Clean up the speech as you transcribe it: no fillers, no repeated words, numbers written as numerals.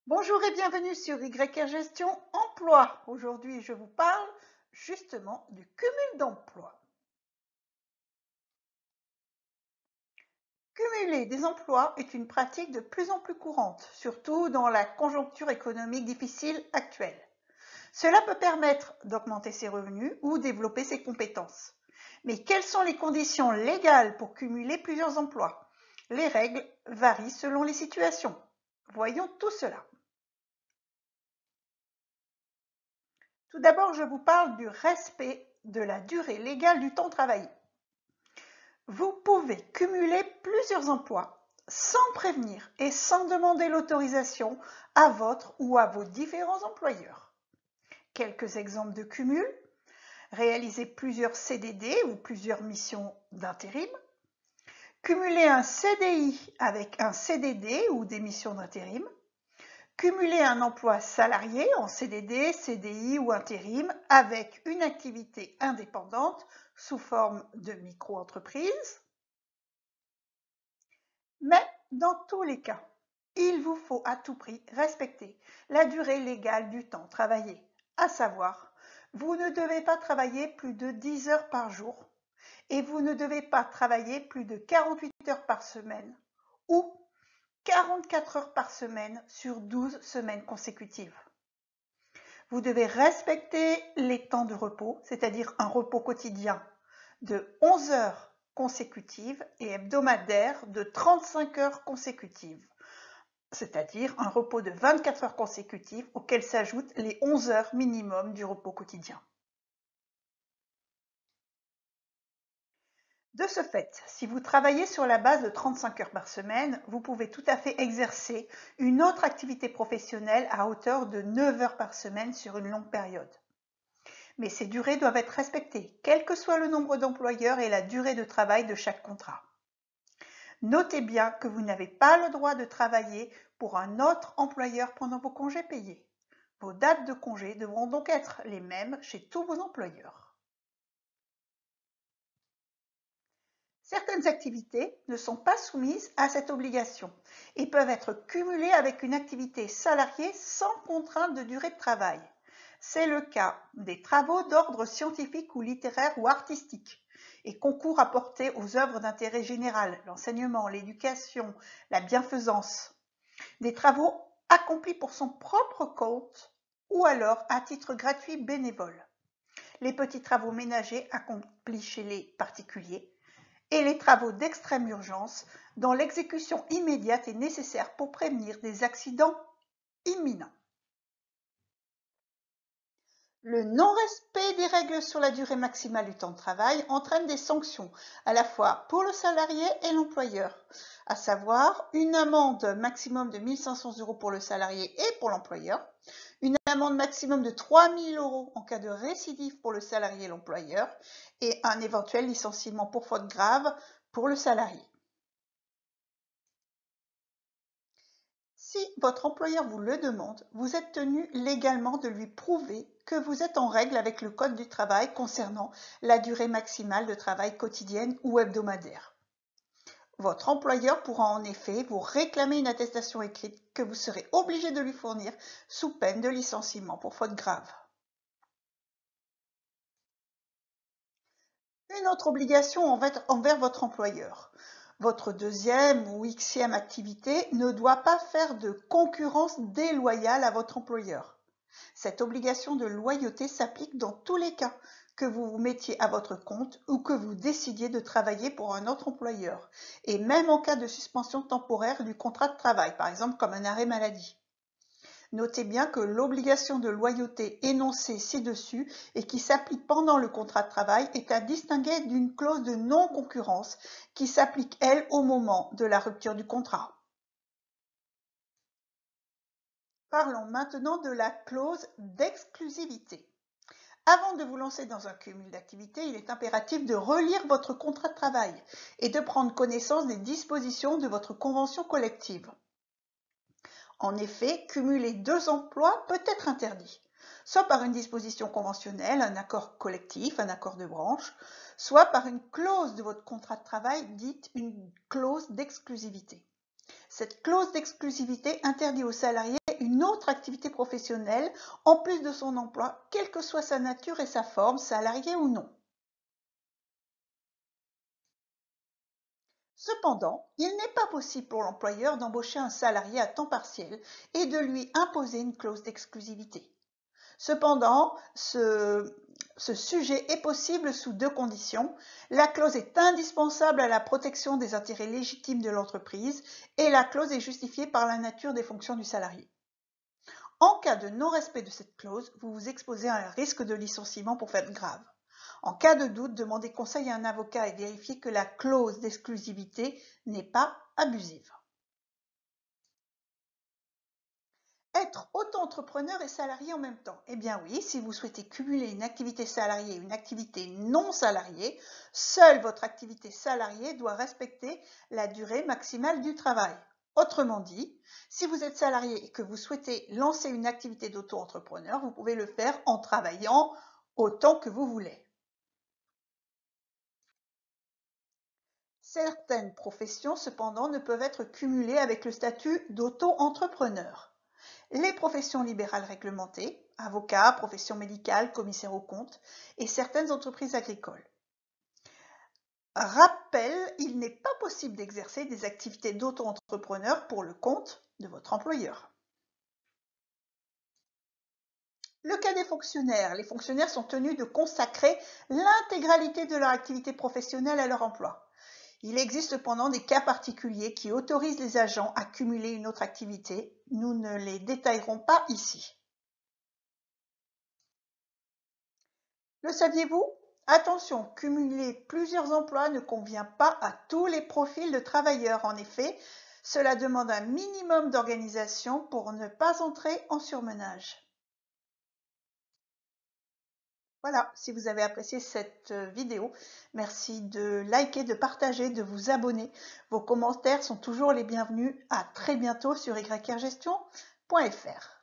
Bonjour et bienvenue sur YR Gestion Emploi. Aujourd'hui, je vous parle justement du cumul d'emplois. Cumuler des emplois est une pratique de plus en plus courante, surtout dans la conjoncture économique difficile actuelle. Cela peut permettre d'augmenter ses revenus ou développer ses compétences. Mais quelles sont les conditions légales pour cumuler plusieurs emplois? Les règles varient selon les situations. Voyons tout cela. Tout d'abord, je vous parle du respect de la durée légale du temps travaillé. Vous pouvez cumuler plusieurs emplois sans prévenir et sans demander l'autorisation à votre ou à vos différents employeurs. Quelques exemples de cumul: réaliser plusieurs CDD ou plusieurs missions d'intérim, cumuler un CDI avec un CDD ou des missions d'intérim, cumuler un emploi salarié en CDD, CDI ou intérim avec une activité indépendante sous forme de micro-entreprise. Mais dans tous les cas, il vous faut à tout prix respecter la durée légale du temps travaillé, à savoir, vous ne devez pas travailler plus de 10 heures par jour et vous ne devez pas travailler plus de 48 heures par semaine ou 44 heures par semaine sur 12 semaines consécutives. Vous devez respecter les temps de repos, c'est-à-dire un repos quotidien de 11 heures consécutives et hebdomadaire de 35 heures consécutives, c'est-à-dire un repos de 24 heures consécutives auxquelles s'ajoutent les 11 heures minimum du repos quotidien. De ce fait, si vous travaillez sur la base de 35 heures par semaine, vous pouvez tout à fait exercer une autre activité professionnelle à hauteur de 9 heures par semaine sur une longue période. Mais ces durées doivent être respectées, quel que soit le nombre d'employeurs et la durée de travail de chaque contrat. Notez bien que vous n'avez pas le droit de travailler pour un autre employeur pendant vos congés payés. Vos dates de congé devront donc être les mêmes chez tous vos employeurs. Certaines activités ne sont pas soumises à cette obligation et peuvent être cumulées avec une activité salariée sans contrainte de durée de travail. C'est le cas des travaux d'ordre scientifique ou littéraire ou artistique et concours apportés aux œuvres d'intérêt général, l'enseignement, l'éducation, la bienfaisance, des travaux accomplis pour son propre compte ou alors à titre gratuit bénévole, les petits travaux ménagers accomplis chez les particuliers et les travaux d'extrême urgence dont l'exécution immédiate est nécessaire pour prévenir des accidents imminents. Le non-respect des règles sur la durée maximale du temps de travail entraîne des sanctions à la fois pour le salarié et l'employeur, à savoir une amende maximum de 1 500 € pour le salarié et pour l'employeur, une amende maximum de 3 000 € en cas de récidive pour le salarié et l'employeur, et un éventuel licenciement pour faute grave pour le salarié. Si votre employeur vous le demande, vous êtes tenu légalement de lui prouver que vous êtes en règle avec le Code du travail concernant la durée maximale de travail quotidienne ou hebdomadaire. Votre employeur pourra en effet vous réclamer une attestation écrite que vous serez obligé de lui fournir sous peine de licenciement pour faute grave. Une autre obligation envers votre employeur. Votre deuxième ou xème activité ne doit pas faire de concurrence déloyale à votre employeur. Cette obligation de loyauté s'applique dans tous les cas, que vous vous mettiez à votre compte ou que vous décidiez de travailler pour un autre employeur, et même en cas de suspension temporaire du contrat de travail, par exemple comme un arrêt maladie. Notez bien que l'obligation de loyauté énoncée ci-dessus et qui s'applique pendant le contrat de travail est à distinguer d'une clause de non-concurrence qui s'applique, elle, au moment de la rupture du contrat. Parlons maintenant de la clause d'exclusivité. Avant de vous lancer dans un cumul d'activités, il est impératif de relire votre contrat de travail et de prendre connaissance des dispositions de votre convention collective. En effet, cumuler 2 emplois peut être interdit, soit par une disposition conventionnelle, un accord collectif, un accord de branche, soit par une clause de votre contrat de travail dite une clause d'exclusivité. Cette clause d'exclusivité interdit au salarié une autre activité professionnelle en plus de son emploi, quelle que soit sa nature et sa forme, salarié ou non. Cependant, il n'est pas possible pour l'employeur d'embaucher un salarié à temps partiel et de lui imposer une clause d'exclusivité. Cependant, ce sujet est possible sous deux conditions. La clause est indispensable à la protection des intérêts légitimes de l'entreprise et la clause est justifiée par la nature des fonctions du salarié. En cas de non-respect de cette clause, vous vous exposez à un risque de licenciement pour faute grave. En cas de doute, demandez conseil à un avocat et vérifiez que la clause d'exclusivité n'est pas abusive. Être auto-entrepreneur et salarié en même temps. Eh bien oui, si vous souhaitez cumuler une activité salariée et une activité non salariée, seule votre activité salariée doit respecter la durée maximale du travail. Autrement dit, si vous êtes salarié et que vous souhaitez lancer une activité d'auto-entrepreneur, vous pouvez le faire en travaillant autant que vous voulez. Certaines professions, cependant, ne peuvent être cumulées avec le statut d'auto-entrepreneur. Les professions libérales réglementées, avocats, profession médicale, commissaire aux comptes et certaines entreprises agricoles. Rappel, il n'est pas possible d'exercer des activités d'auto-entrepreneur pour le compte de votre employeur. Le cas des fonctionnaires. Les fonctionnaires sont tenus de consacrer l'intégralité de leur activité professionnelle à leur emploi. Il existe cependant des cas particuliers qui autorisent les agents à cumuler une autre activité. Nous ne les détaillerons pas ici. Le saviez-vous? Attention, cumuler plusieurs emplois ne convient pas à tous les profils de travailleurs. En effet, cela demande un minimum d'organisation pour ne pas entrer en surmenage. Voilà, si vous avez apprécié cette vidéo, merci de liker, de partager, de vous abonner. Vos commentaires sont toujours les bienvenus. À très bientôt sur yrgestion.fr.